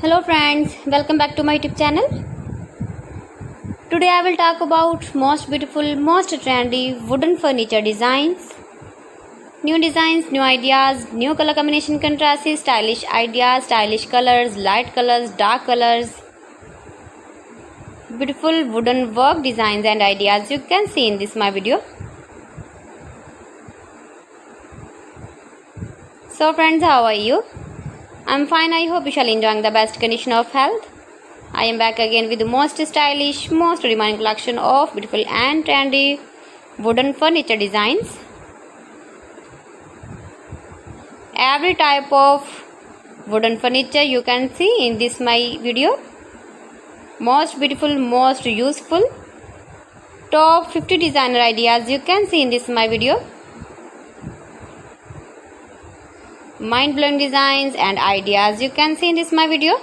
Hello friends, welcome back to my YouTube channel. Today I will talk about most beautiful, most trendy wooden furniture designs. New designs, new ideas, new color combination contrasts, stylish ideas, stylish colors, light colors, dark colors. Beautiful wooden work designs and ideas you can see in this my video. So friends, how are you? I'm fine. I hope you shall enjoying the best condition of health. I am back again with the most stylish, most demanding collection of beautiful and trendy wooden furniture designs. Every type of wooden furniture you can see in this my video. Most beautiful, most useful. Top 50 designer ideas you can see in this my video. Mind-blowing designs and ideas you can see in this my video.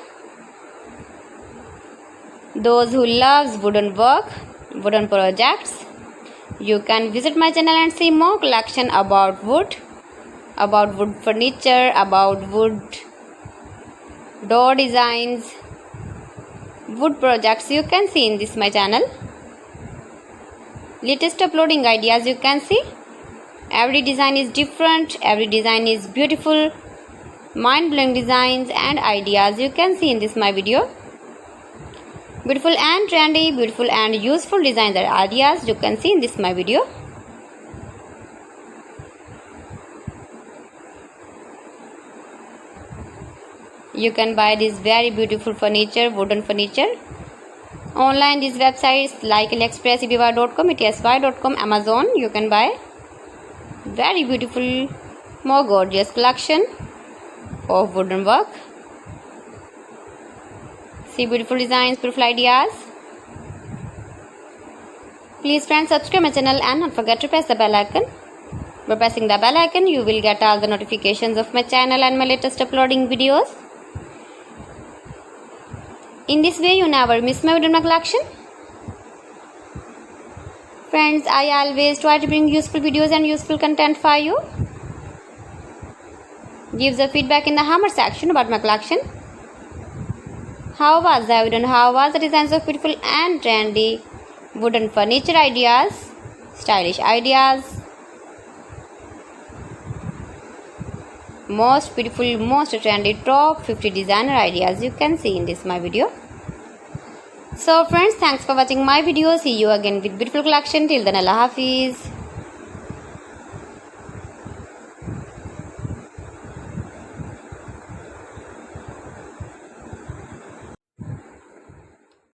Those who loves wooden work, wooden projects, you can visit my channel and see more collection about wood furniture, about wood door designs, wood projects you can see in this my channel. Latest uploading ideas you can see. Every design is different, every design is beautiful, mind-blowing designs and ideas you can see in this my video. Beautiful and trendy, beautiful and useful designs and ideas you can see in this my video. You can buy this very beautiful furniture, wooden furniture online. These websites like AliExpress, eBay.com, etsy.com, Amazon. You can buy very beautiful, more gorgeous collection of wooden work. See beautiful designs, beautiful ideas. Please friends, subscribe my channel and don't forget to press the bell icon. By pressing the bell icon, you will get all the notifications of my channel and my latest uploading videos. In this way, you never miss my wooden collection. Friends, I always try to bring useful videos and useful content for you. Give the feedback in the hammer section about my collection. How was the wooden? How was the designs of beautiful and trendy wooden furniture ideas, stylish ideas, most beautiful, most trendy top 50 designer ideas you can see in this my video. So friends, thanks for watching my video. See you again with beautiful collection. Till then, Allah Hafiz.